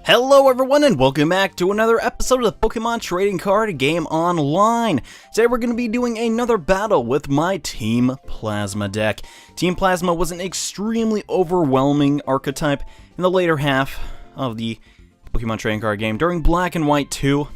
Hello everyone and welcome back to another episode of the Pokemon Trading Card Game Online. Today we're going to be doing another battle with my Team Plasma deck. Team Plasma was an extremely overwhelming archetype in the later half of the Pokemon Trading Card game during Black and White 2,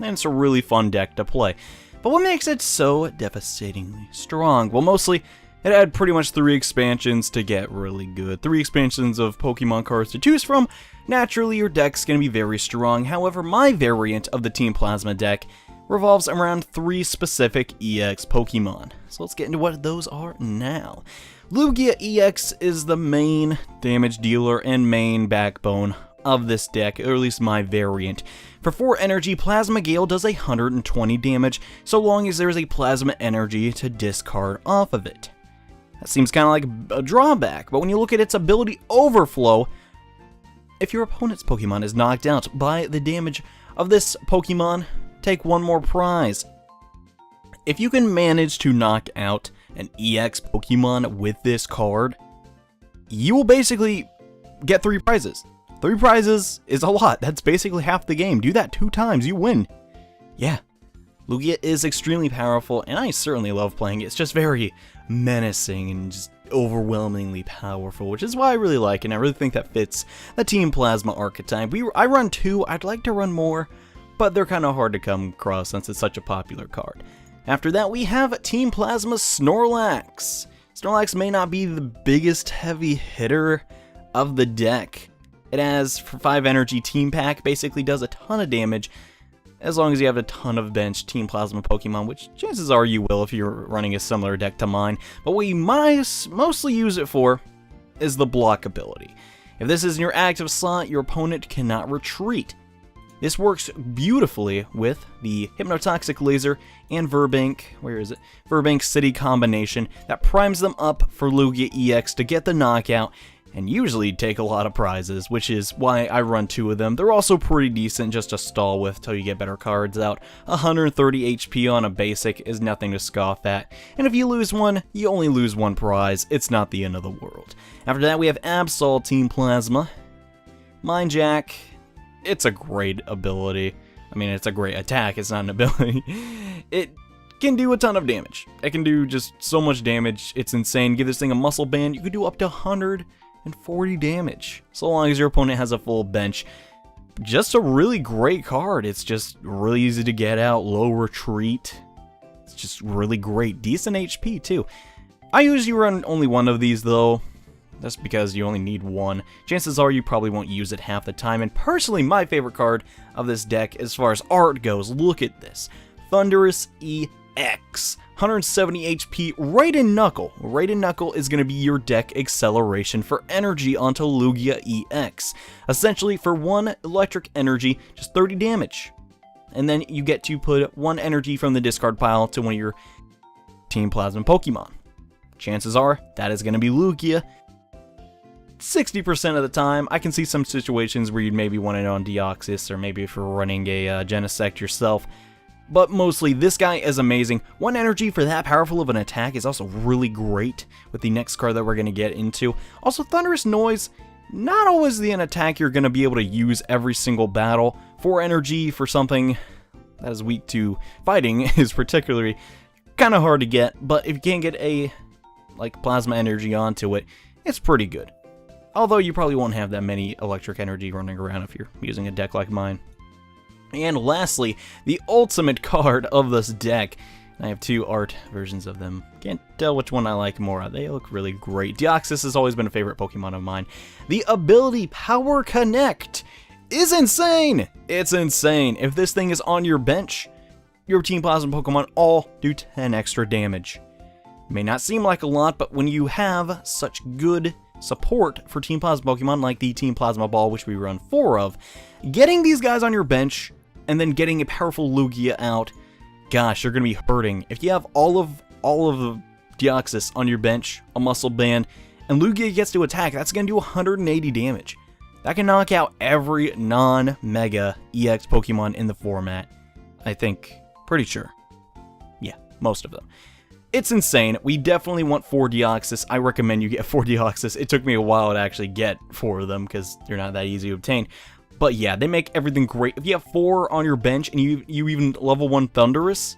and it's a really fun deck to play. But what makes it so devastatingly strong? Well, mostly it had pretty much 3 expansions to get really good. 3 expansions of Pokemon cards to choose from. Naturally, your deck's going to be very strong. However, my variant of the Team Plasma deck revolves around 3 specific EX Pokemon. So let's get into what those are now. Lugia EX is the main damage dealer and main backbone of this deck, or at least my variant. For 4 energy, Plasma Gale does 120 damage, so long as there is a Plasma Energy to discard off of it. That seems kind of like a drawback, but when you look at its ability Overflow, if your opponent's Pokemon is knocked out by the damage of this Pokemon, take 1 more prize. If you can manage to knock out an EX Pokemon with this card, you will basically get 3 prizes. 3 prizes is a lot. That's basically half the game. Do that 2 times, you win. Yeah. Lugia is extremely powerful, and I certainly love playing it. It's just very menacing and just overwhelmingly powerful, which is why I really like it, and I really think that fits the Team Plasma archetype. I run 2, I'd like to run more, but they're kind of hard to come across since it's such a popular card. After that, we have Team Plasma Snorlax. Snorlax may not be the biggest heavy hitter of the deck. It has, for 5 energy, Team Pack basically does a ton of damage, as long as you have a ton of bench Team Plasma Pokemon, which chances are you will if you're running a similar deck to mine. But what you mostly use it for is the block ability. If this is in your active slot, your opponent cannot retreat. This works beautifully with the Hypnotoxic Laser and Verbank City combination that primes them up for Lugia EX to get the knockout and usually take a lot of prizes, which is why I run 2 of them. They're also pretty decent just to stall with till you get better cards out. 130 HP on a basic is nothing to scoff at, and if you lose one, you only lose 1 prize. It's not the end of the world. After that, we have Absol Team Plasma. Mind Jack, it's a great ability. I mean, it's a great attack, it's not an ability. It can do a ton of damage. It can do just so much damage, it's insane. Give this thing a muscle band, you could do up to 140 damage, so long as your opponent has a full bench. Just a really great card. It's just really easy to get out, low retreat. It's just really great. Decent HP too. I usually run only 1 of these though. That's because you only need 1. Chances are you probably won't use it half the time, and personally my favorite card of this deck as far as art goes, look at this. Thundurus EX. 170 HP, Raiden Knuckle. Raiden Knuckle is going to be your deck acceleration for energy onto Lugia EX. Essentially, for 1 electric energy, just 30 damage. And then you get to put 1 energy from the discard pile to one of your Team Plasma Pokemon. Chances are, that is going to be Lugia. 60% of the time. I can see some situations where you'd maybe want it on Deoxys, or maybe if you're running a Genesect yourself. But mostly, this guy is amazing. 1 energy for that powerful of an attack is also really great with the next card that we're going to get into. Also, Thunderous Noise, not always an attack you're going to be able to use every single battle. 4 energy for something that is weak to fighting is particularly kind of hard to get, but if you can't get a Plasma Energy onto it, it's pretty good. Although you probably won't have that many electric energy running around if you're using a deck like mine. And lastly, the ultimate card of this deck. I have 2 art versions of them. Can't tell which one I like more. They look really great. Deoxys has always been a favorite Pokemon of mine. The ability Power Connect is insane! It's insane. If this thing is on your bench, your Team Plasma Pokemon all do 10 extra damage. May not seem like a lot, but when you have such good support for Team Plasma Pokemon like the Team Plasma Ball, which we run 4 of, getting these guys on your bench and then getting a powerful Lugia out, gosh, you're going to be hurting. If you have all of the Deoxys on your bench, a muscle band, and Lugia gets to attack, that's going to do 180 damage. That can knock out every non-Mega EX Pokemon in the format. I think, pretty sure. Yeah, most of them. It's insane. We definitely want 4 Deoxys. I recommend you get 4 Deoxys. It took me a while to actually get 4 of them because they're not that easy to obtain. But yeah, they make everything great. If you have 4 on your bench and you even level 1 Thundurus,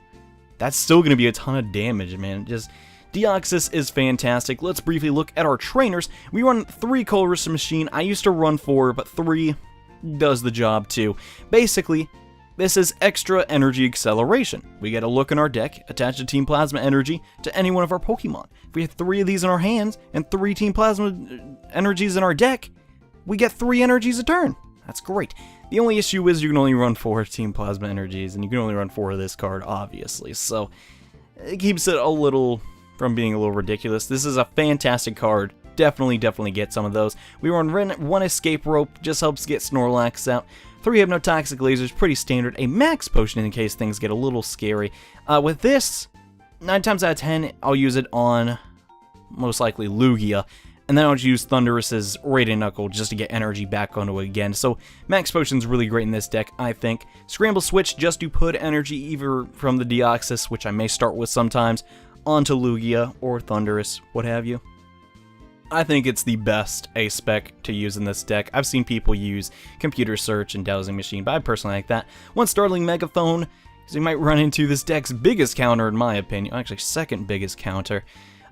that's still going to be a ton of damage, man. Just Deoxys is fantastic. Let's briefly look at our trainers. We run 3 Colress Machine. I used to run 4, but 3 does the job too. Basically, this is extra energy acceleration. We get a look in our deck, attach a Team Plasma energy to any one of our Pokemon. If we have 3 of these in our hands and 3 Team Plasma energies in our deck, we get 3 energies a turn. That's great. The only issue is you can only run 4 Team Plasma energies, and you can only run 4 of this card, obviously. So it keeps it a little from being a little ridiculous. This is a fantastic card. Definitely get some of those. We run 1 Escape Rope, just helps get Snorlax out. 3 Hypnotoxic Lasers, pretty standard. A Max Potion in case things get a little scary. With this, 9 times out of 10, I'll use it on most likely Lugia. And then I'll just use Thundurus's Radiant Knuckle just to get energy back onto it again. So Max Potion's really great in this deck, I think. Scramble Switch just to put energy either from the Deoxys, which I may start with sometimes, onto Lugia or Thundurus, what have you. I think it's the best A-Spec to use in this deck. I've seen people use Computer Search and Dowsing Machine, but I personally like that. 1 Startling Megaphone, because you might run into this deck's biggest counter in my opinion. Actually, second biggest counter.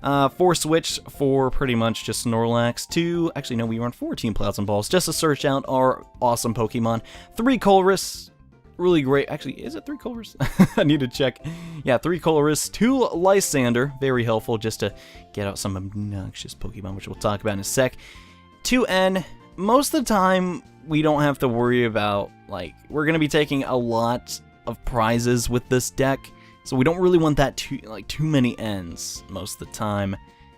4 Switch for pretty much just Snorlax. 2, actually no, we run 4 Team Plasma Balls just to search out our awesome Pokemon. 3 Colress, really great. Actually, is it 3 Colress? I need to check. Yeah, 3 Colress. 2 Lysander, very helpful just to get out some obnoxious Pokemon, which we'll talk about in a sec. 2 N, most of the time we don't have to worry about, like, we're going to be taking a lot of prizes with this deck. So we don't really want that too many N's most of the time,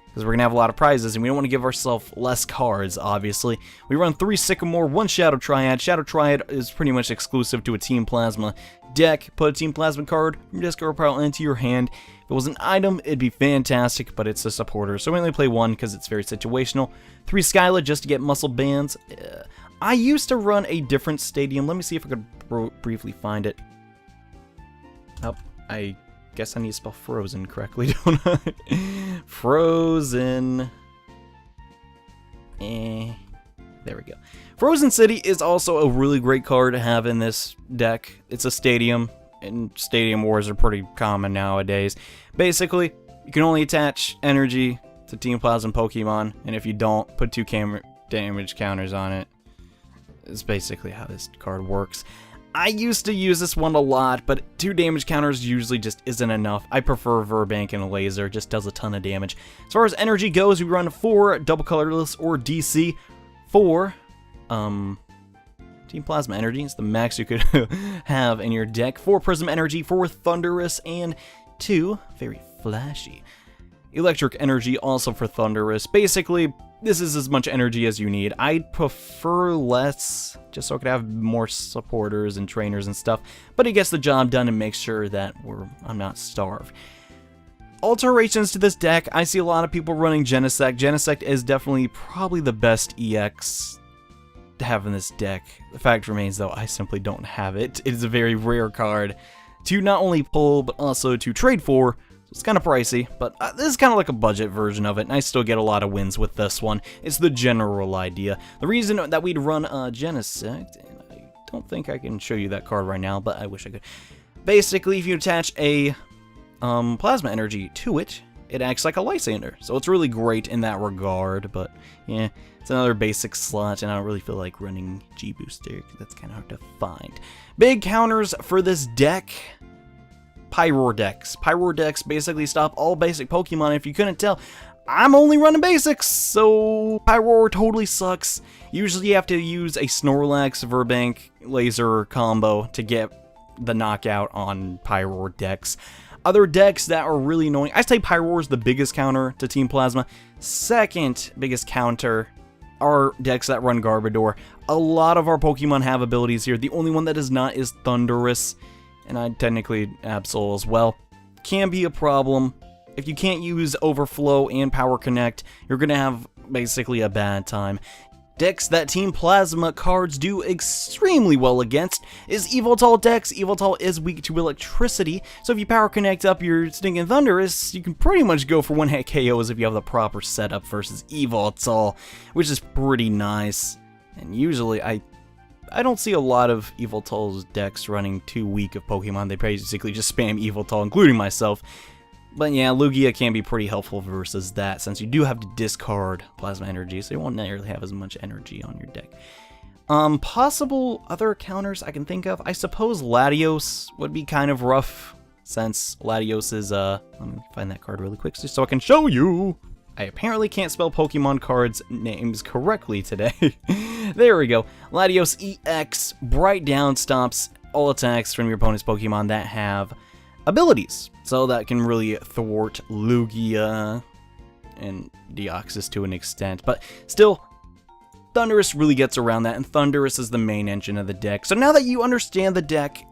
because we're going to have a lot of prizes, and we don't want to give ourselves less cards, obviously. We run 3 Sycamore, 1 Shadow Triad. Shadow Triad is pretty much exclusive to a Team Plasma deck. Put a Team Plasma card from your discard pile into your hand. If it was an item, it'd be fantastic, but it's a supporter, so we only play 1 because it's very situational. 3 Skyla just to get muscle bands. I used to run a different stadium. Let me see if I could briefly find it. Oh. I guess I need to spell frozen correctly, don't I? Frozen. There we go. Frozen City is also a really great card to have in this deck. It's a stadium, and stadium wars are pretty common nowadays. Basically, you can only attach energy to Team Plasma Pokemon, and if you don't, put 2 damage counters on it. It's basically how this card works. I used to use this one a lot, but 2 damage counters usually just isn't enough. I prefer Verbank and a Laser, just does a ton of damage. As far as energy goes, we run 4 Double Colorless or DC, 4 Team Plasma Energy, it's the max you could have in your deck, 4 Prism Energy, 4 Thundurus, and 2 very flashy Electric Energy also for Thundurus. Basically, this is as much energy as you need. I'd prefer less, just so I could have more supporters and trainers and stuff, but it gets the job done and makes sure that I'm not starved. Alterations to this deck, I see a lot of people running Genesect. Genesect is definitely probably the best EX to have in this deck. The fact remains, though, I simply don't have it. It is a very rare card to not only pull, but also to trade for. It's kind of pricey, but this is kind of like a budget version of it, and I still get a lot of wins with this one. It's the general idea. The reason that we'd run Genesect, and I don't think I can show you that card right now, but I wish I could. Basically, if you attach a Plasma Energy to it, it acts like a Lysander, so it's really great in that regard, but yeah, it's another basic slot, and I don't really feel like running G-Booster, because that's kind of hard to find. Big counters for this deck. Pyroar decks. Pyroar decks basically stop all basic Pokemon. If you couldn't tell, I'm only running basics, so Pyroar totally sucks. Usually you have to use a Snorlax, Verbank, Laser combo to get the knockout on Pyroar decks. Other decks that are really annoying, I say Pyroar is the biggest counter to Team Plasma. Second biggest counter are decks that run Garbodor. A lot of our Pokemon have abilities here. The only one that does not is Thundurus. And I technically Absol as well. Can be a problem. If you can't use Overflow and Power Connect, you're going to have basically a bad time. Decks that Team Plasma cards do extremely well against is Evoltol decks. Evoltol is weak to electricity, so if you Power Connect up your stinking Thundurus, you can pretty much go for one-hit KOs if you have the proper setup versus Evoltol, which is pretty nice. And usually, I I don't see a lot of Yveltal's decks running too weak of Pokemon. They basically just spam Yveltal, including myself. But yeah, Lugia can be pretty helpful versus that, since you do have to discard Plasma Energy, so you won't nearly have as much energy on your deck. Possible other counters I can think of. I suppose Latios would be kind of rough, since Latios is, let me find that card really quick just so I can show you. I apparently can't spell Pokemon cards names correctly today. There we go. Latios EX, Bright Down stops all attacks from your opponent's Pokemon that have abilities. So that can really thwart Lugia and Deoxys to an extent. But still, Thundurus really gets around that, and Thundurus is the main engine of the deck. So now that you understand the deck,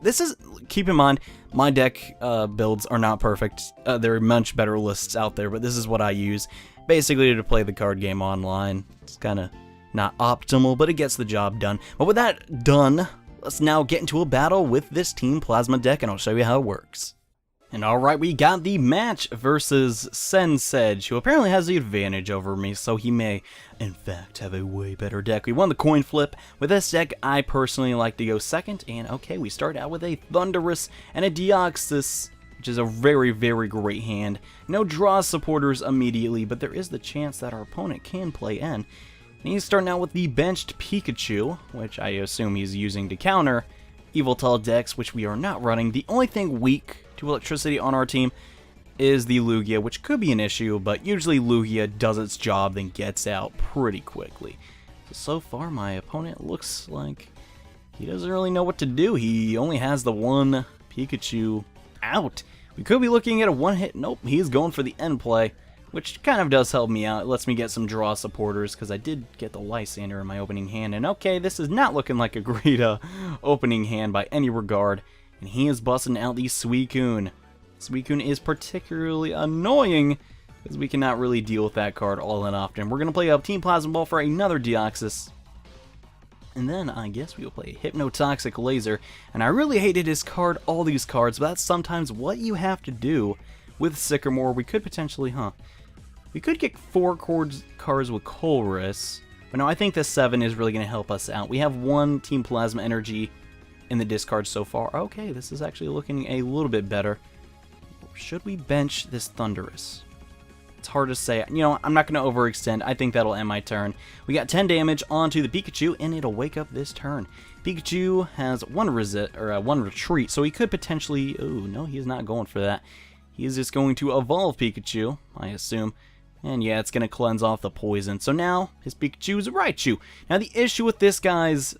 keep in mind, my deck builds are not perfect. There are much better lists out there, but this is what I use, basically to play the card game online. It's kind of not optimal, but it gets the job done. But with that done, let's now get into a battle with this Team Plasma deck, and I'll show you how it works. And alright, we got the match versus Sensej, who apparently has the advantage over me, so he may, in fact, have a way better deck. We won the coin flip. With this deck, I personally like to go second, and okay, we start out with a Thundurus and a Deoxys, which is a very, very great hand. No draw supporters immediately, but there is the chance that our opponent can play N. And he's starting out with the benched Pikachu, which I assume he's using to counter Yveltal decks, which we are not running. The only thing weak to electricity on our team is the Lugia, which could be an issue, but usually Lugia does its job then gets out pretty quickly. So far, my opponent looks like he doesn't really know what to do. He only has the one Pikachu out. We could be looking at a one-hit. Nope, he's going for the end play, which kind of does help me out. It lets me get some draw supporters, because I did get the Lysander in my opening hand. And okay, this is not looking like a great opening hand by any regard. And he is busting out the Suicune. Suicune is particularly annoying, because we cannot really deal with that card all that often. We're going to play a Team Plasma Ball for another Deoxys. And then I guess we will play Hypnotoxic Laser. And I really hate to discard all these cards, but that's sometimes what you have to do with Sycamore. We could potentially, we could get 4 cards with Colress. But no, I think the 7 is really going to help us out. We have 1 Team Plasma Energy in the discard so far. Okay, this is actually looking a little bit better. Should we bench this Thundurus? It's hard to say. You know, I'm not going to overextend. I think that'll end my turn. We got 10 damage onto the Pikachu, and it'll wake up this turn. Pikachu has one retreat, so he could potentially... Oh, no, he's not going for that. He is just going to evolve Pikachu, I assume. And yeah, it's going to cleanse off the poison. So now, his Pikachu is a Raichu. Now, the issue with this guy's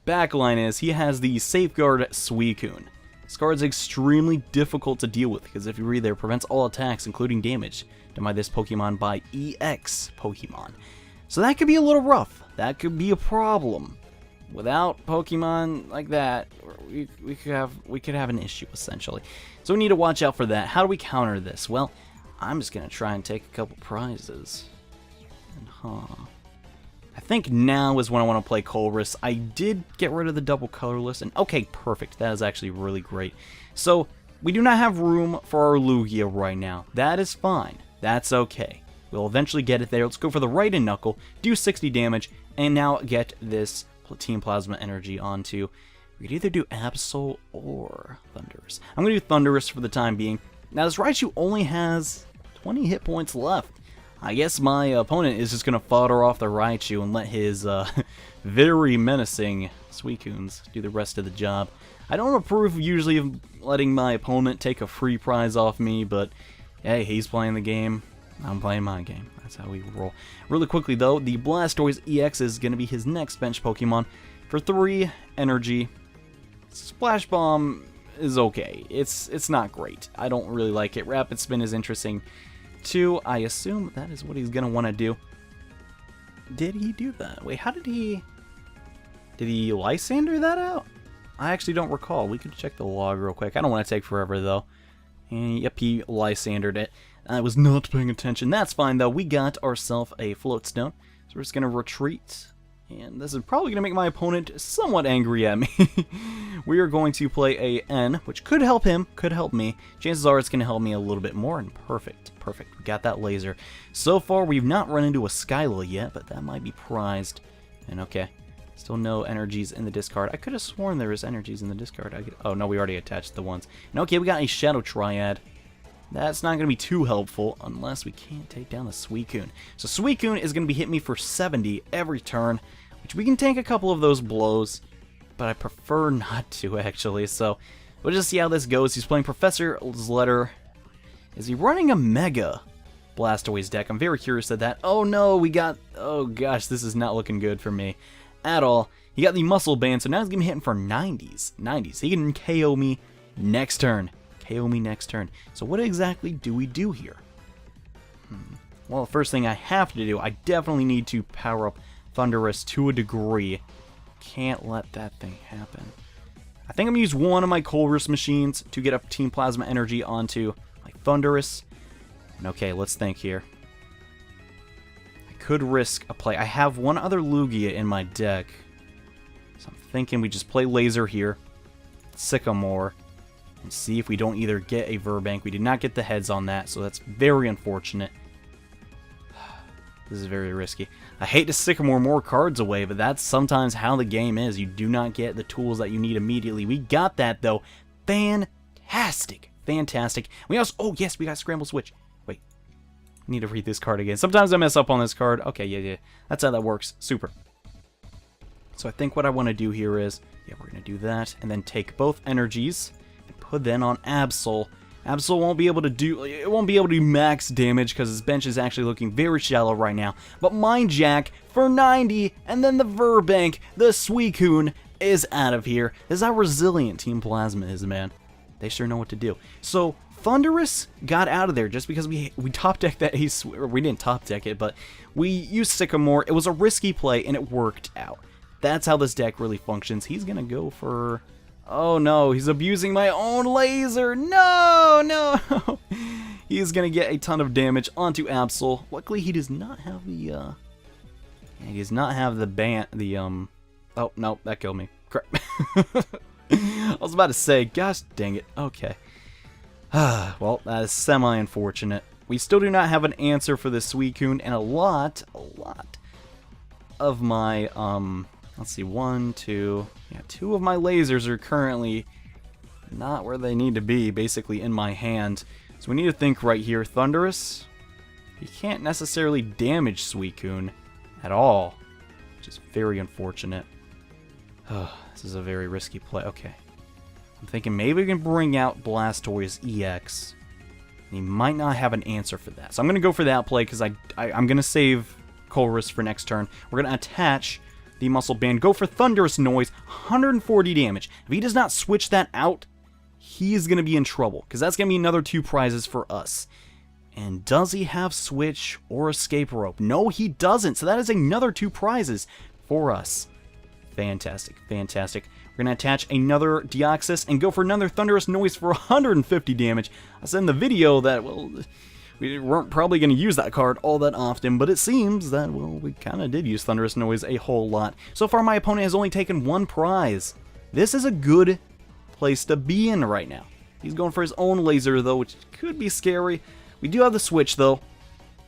backline is he has the Safeguard Suicune. This card is extremely difficult to deal with, because if you read there, prevents all attacks, including damage, done by this Pokemon by EX Pokemon. So that could be a little rough. That could be a problem. Without Pokemon like that, we could have an issue, essentially. So we need to watch out for that. How do we counter this? Well, I'm just going to try and take a couple prizes. And, I think now is when I want to play Colress. I did get rid of the double colorless, and okay, perfect. That is actually really great. So, we do not have room for our Lugia right now. That is fine. That's okay. We'll eventually get it there. Let's go for the right and Knuckle, do 60 damage, and now get this Team Plasma Energy onto... We could either do Absol or Thundurus. I'm going to do Thundurus for the time being. Now, this Raichu only has 20 hit points left. I guess my opponent is just going to fodder off the Raichu and let his very menacing Suicunes do the rest of the job. I don't approve usually of letting my opponent take a free prize off me, but hey, he's playing the game. I'm playing my game. That's how we roll. Really quickly, though, the Blastoise EX is going to be his next bench Pokemon. For 3 energy, Splash Bomb is okay. It's not great. I don't really like it. Rapid Spin is interesting. 2, I assume that is what he's going to want to do. Did he do that? Wait, how did he... Did he Lysander that out? I actually don't recall. We could check the log real quick. I don't want to take forever, though. And yep, he Lysandered it. I was not paying attention. That's fine, though. We got ourselves a Float Stone. So we're just going to retreat. And this is probably going to make my opponent somewhat angry at me. We are going to play a N, which could help him, could help me. Chances are it's going to help me a little bit more, and perfect. Perfect. We got that laser. So far, we've not run into a Skyla yet, but that might be prized. And okay, Still no energies in the discard. I could have sworn there was energies in the discard. Oh, no, we already attached the ones. And okay, we got a Shadow Triad. That's not going to be too helpful unless we can't take down the Suicune. So Suicune is going to be hitting me for 70 every turn, which we can tank a couple of those blows, but I prefer not to, actually. So we'll just see how this goes. He's playing Professor's Letter. Is he running a Mega Blastoise deck? I'm very curious at that. Oh no, we got... Oh gosh, this is not looking good for me at all. He got the Muscle Band, so now he's going to be hitting for 90s. 90s. He can KO me next turn. KO me next turn. So what exactly do we do here? Well, the first thing I have to do, I definitely need to power up Thundurus to a degree. Can't let that thing happen. I think I'm going to use one of my Colress machines to get up Team Plasma Energy onto my Thundurus. And okay, let's think here. I could risk a play. I have one other Lugia in my deck. So I'm thinking we just play Laser here. Sycamore. And see if we don't either get a Verbank. We did not get the heads on that, so that's very unfortunate. This is very risky. I hate to Sycamore more cards away, but that's sometimes how the game is. You do not get the tools that you need immediately. We got that, though. Fantastic. Fantastic. We also... Oh, yes, we got Scramble Switch. Wait. I need to read this card again. Sometimes I mess up on this card. Okay, yeah. That's how that works. Super. So I think what I want to do here is... Yeah, we're going to do that. And then take both energies... Put then on Absol. Absol won't be able to do max damage because his bench is actually looking very shallow right now. But Mind Jack for 90, and then the Verbank, the Suicune, is out of here. This is how resilient Team Plasma is, man. They sure know what to do. So Thundurus got out of there just because we top decked that Ace. Or we didn't top deck it, but we used Sycamore. It was a risky play and it worked out. That's how this deck really functions. He's gonna go for... Oh no, he's abusing my own laser. No. He's gonna get a ton of damage onto Absol. Luckily, he does not have the he does not have the Oh no, that killed me. Crap. I was about to say, gosh dang it. Okay. Well, that is semi-unfortunate. We still do not have an answer for this Suicune, and a lot of my let's see, 1, 2... Yeah, 2 of my lasers are currently not where they need to be, basically in my hand. So we need to think right here. Thundurus, he can't necessarily damage Suicune at all, which is very unfortunate. This is a very risky play. Okay. I'm thinking maybe we can bring out Blastoise EX. And he might not have an answer for that. So I'm going to go for that play because I'm going to save Colress for next turn. We're going to attach... the Muscle Band, go for Thunderous Noise, 140 damage. If he does not switch that out, he's going to be in trouble, because that's going to be another 2 prizes for us. And does he have Switch or Escape Rope? No, he doesn't, so that is another 2 prizes for us. Fantastic, fantastic. We're going to attach another Deoxys and go for another Thunderous Noise for 150 damage. I said in the video that, well... we weren't probably going to use that card all that often, but it seems that, well, we kind of did use Thunderous Noise a whole lot. So far, my opponent has only taken 1 prize. This is a good place to be in right now. He's going for his own laser, though, which could be scary. We do have the switch, though.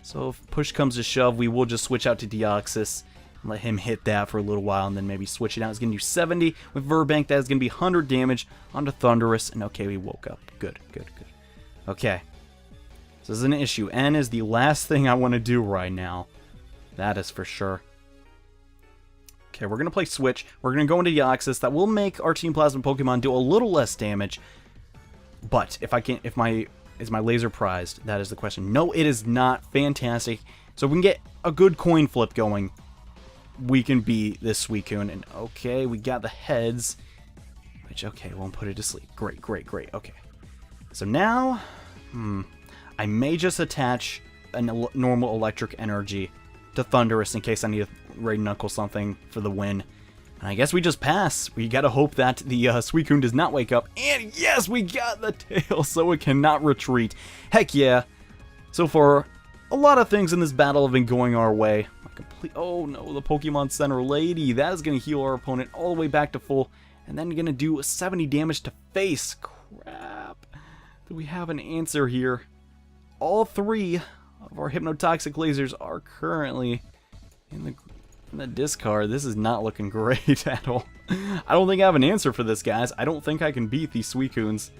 So if push comes to shove, we will just switch out to Deoxys and let him hit that for a little while, and then maybe switch it out. He's going to do 70 with Verbank. That is going to be 100 damage onto Thundurus. And okay, we woke up. Good. Okay. This is an issue. N is the last thing I want to do right now. That is for sure. Okay, we're going to play Switch. We're going to go into Deoxys. That will make our Team Plasma Pokemon do a little less damage. But is my laser prized? That is the question. No, it is not. Fantastic. So if we can get a good coin flip going, we can beat this Suicune. And okay, we got the heads. Which, okay, won't put it to sleep. Great. Okay. So now... I may just attach a normal electric energy to Thundurus in case I need to Raid Knuckle something for the win. And I guess we just pass. We gotta hope that the Suicune does not wake up. And yes, we got the tail, so it cannot retreat. Heck yeah. So far, a lot of things in this battle have been going our way. Oh no, the Pokemon Center Lady. That is gonna heal our opponent all the way back to full. And then gonna do 70 damage to face. Crap. Do we have an answer here? All 3 of our hypnotoxic lasers are currently in The discard. This is not looking great at all. I don't think I have an answer for this, guys. I don't think I can beat these Suicunes.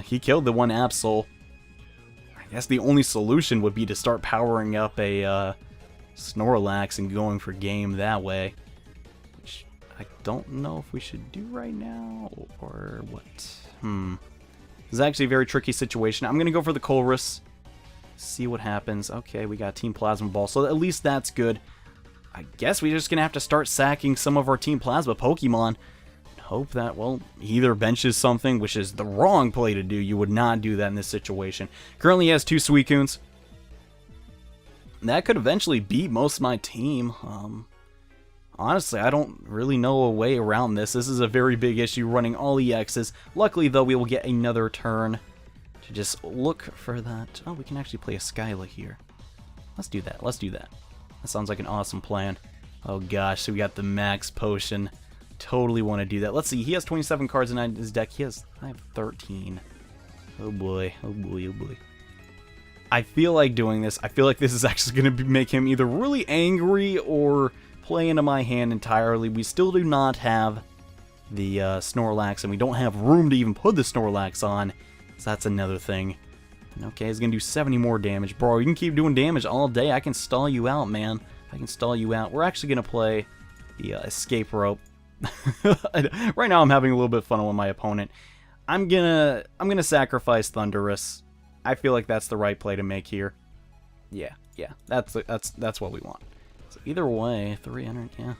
He killed the one Absol. I guess the only solution would be to start powering up a Snorlax and going for game that way. Which I don't know if we should do right now, or what. This is actually a very tricky situation. I'm going to go for the Colress. See what happens. Okay, we got Team Plasma Ball, so at least that's good. I guess we're just going to have to start sacking some of our Team Plasma Pokemon. Hope that, well, he either benches something, which is the wrong play to do. You would not do that in this situation. Currently he has 2 Suicunes. That could eventually beat most of my team. Honestly, I don't really know a way around this. This is a very big issue running all EXs. Luckily, though, we will get another turn to just look for that. Oh, we can actually play a Skyla here. Let's do that. Let's do that. That sounds like an awesome plan. Oh gosh, so we got the Max Potion. Totally want to do that. Let's see, he has 27 cards in his deck. I have 13. Oh boy, oh boy, oh boy. I feel like doing this. I feel like this is actually going to make him either really angry or play into my hand entirely. We still do not have the Snorlax, and we don't have room to even put the Snorlax on. So that's another thing. Okay, he's going to do 70 more damage. Bro, you can keep doing damage all day. I can stall you out, man. I can stall you out. We're actually going to play the Escape Rope. Right now I'm having a little bit of fun with my opponent. I'm gonna sacrifice Thundurus. I feel like that's the right play to make here. Yeah, that's what we want. So either way, 300, yeah.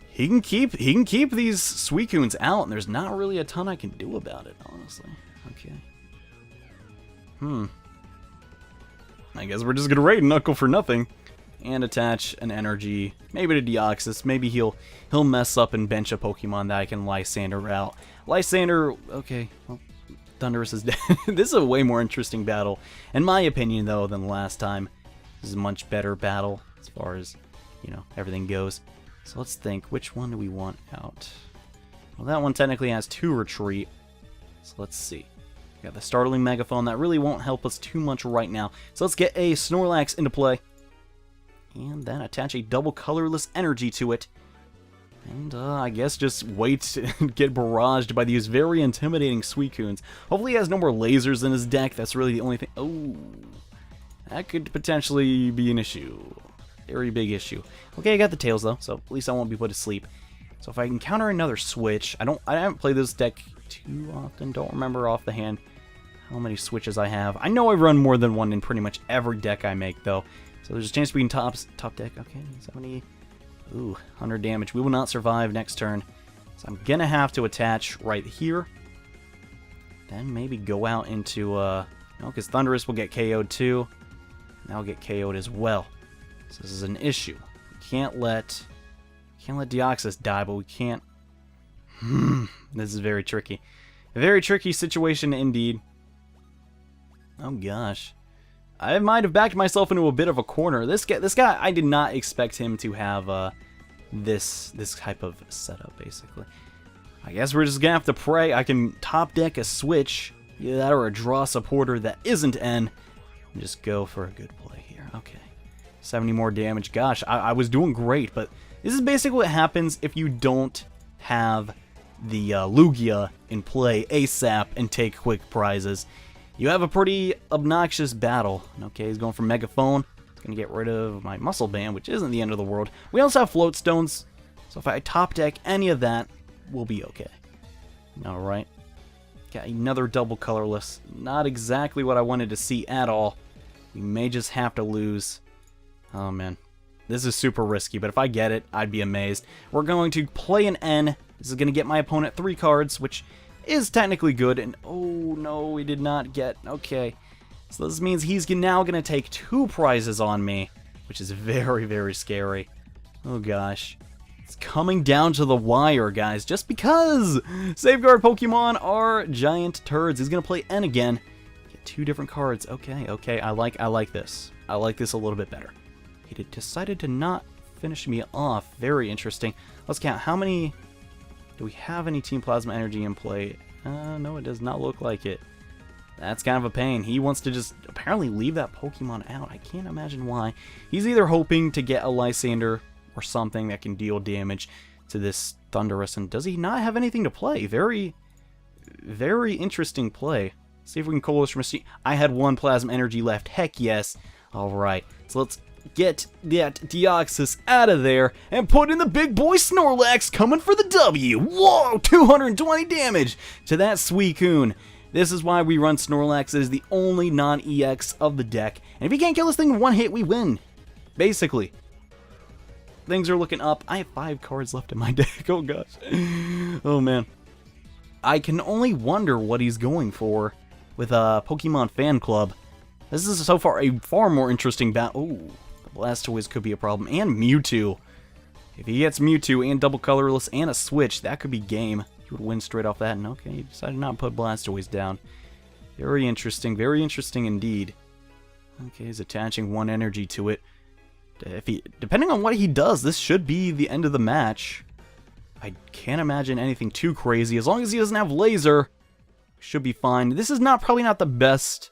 He can keep these Suicunes out, and there's not really a ton I can do about it, honestly. Okay. I guess we're just gonna raid Knuckle for nothing. And attach an energy, maybe to Deoxys. Maybe he'll mess up and bench a Pokemon that I can Lysander out. Lysander, okay, well, Thundurus is dead. This is a way more interesting battle, in my opinion, though, than last time. This is a much better battle as far as, you know, everything goes. So let's think, which one do we want out? Well, that one technically has 2 retreat. So let's see. We got the Startling Megaphone. That really won't help us too much right now. So let's get a Snorlax into play. And then attach a double colorless energy to it. And I guess just wait to get barraged by these very intimidating Suicunes. Hopefully he has no more lasers in his deck. That's really the only thing. Oh, that could potentially be an issue. Very big issue. Okay, I got the tails though, so at least I won't be put to sleep. So if I can counter another switch, I haven't played this deck too often. Don't remember off the hand how many switches I have. I know I run more than one in pretty much every deck I make though. So there's a chance we can top deck. Okay, 70. Ooh, 100 damage. We will not survive next turn. So I'm going to have to attach right here. Then maybe go out into, no, because Thundurus will get KO'd too. And I'll get KO'd as well. So this is an issue. We can't let Deoxys die, but we can't. This is very tricky. A very tricky situation indeed. Oh gosh. I might have backed myself into a bit of a corner. This guy, I did not expect him to have this type of setup, basically. I guess we're just gonna have to pray I can top deck a switch, either that or a draw supporter that isn't N, and just go for a good play here. Okay, 70 more damage. Gosh, I was doing great, but this is basically what happens if you don't have the Lugia in play ASAP and take quick prizes. You have a pretty obnoxious battle. Okay, he's going for Megaphone. He's going to get rid of my Muscle Band, which isn't the end of the world. We also have Float Stones, so if I top deck any of that, we'll be okay. Alright. Got another double colorless. Not exactly what I wanted to see at all. We may just have to lose. Oh man. This is super risky, but if I get it, I'd be amazed. We're going to play an N. This is going to get my opponent 3 cards, which is technically good, and oh no, we did not get, okay. So this means he's now going to take 2 prizes on me, which is very, very scary. Oh gosh. It's coming down to the wire, guys, just because Safeguard Pokemon are giant turds. He's going to play N again. Get 2 different cards. Okay, I like this. I like this a little bit better. He decided to not finish me off. Very interesting. Let's count. How many... Do we have any Team Plasma Energy in play? No, it does not look like it. That's kind of a pain. He wants to just apparently leave that Pokemon out. I can't imagine why. He's either hoping to get a Lysander or something that can deal damage to this Thundurus. And does he not have anything to play? Very, very interesting play. See if we can Colorless from a seat. I had 1 Plasma Energy left. Heck yes. Alright, so let's get that Deoxys out of there and put in the big boy Snorlax coming for the W. Whoa, 220 damage to that Suicune. This is why we run Snorlax. It is the only non-EX of the deck. And if you can't kill this thing in 1 hit, we win. Basically. Things are looking up. I have 5 cards left in my deck. Oh gosh. Oh man. I can only wonder what he's going for with Pokemon Fan Club. This is so far a far more interesting battle. Ooh, the Blastoise could be a problem. And Mewtwo. If he gets Mewtwo and double colorless and a switch, that could be game. He would win straight off that. And okay, he decided not to put Blastoise down. Very interesting indeed. Okay, he's attaching 1 energy to it. Depending on what he does, this should be the end of the match. I can't imagine anything too crazy. As long as he doesn't have laser, should be fine. This is probably not the best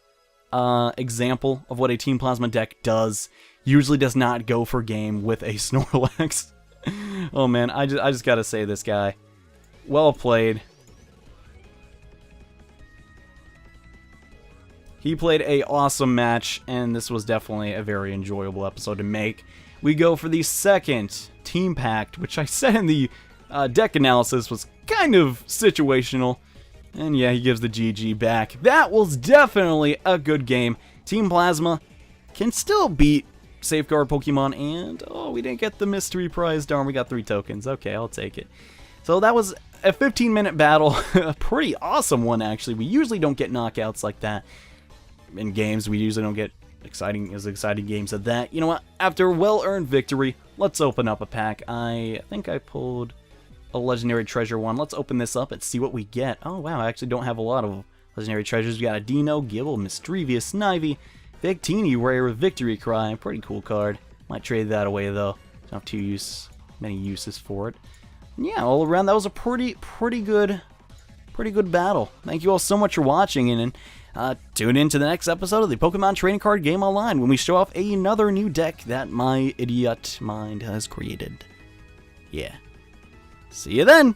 example of what a Team Plasma deck does. Usually does not go for game with a Snorlax. Oh man, I just gotta say this guy. Well played. He played a awesome match, and this was definitely a very enjoyable episode to make. We go for the second Team Pact, which I said in the deck analysis was kind of situational. And yeah, he gives the GG back. That was definitely a good game. Team Plasma can still beat Safeguard Pokemon, and oh, we didn't get the mystery prize. Darn, we got 3 tokens. Okay, I'll take it. So that was a 15-minute battle. A pretty awesome one, actually. We usually don't get knockouts like that in games. We usually don't get exciting games of that. You know what? After a well-earned victory, let's open up a pack. I think I pulled a legendary treasure one. Let's open this up and see what we get. Oh wow, I actually don't have a lot of legendary treasures. We got a Dino, Gibble, Mischievous, Snivy, Victini, Rare, Victory Cry. Pretty cool card. Might trade that away though. Don't have many uses for it. And yeah, all around that was a pretty good battle. Thank you all so much for watching, and tune in to the next episode of the Pokemon Trading Card Game Online when we show off another new deck that my idiot mind has created. Yeah. See you then!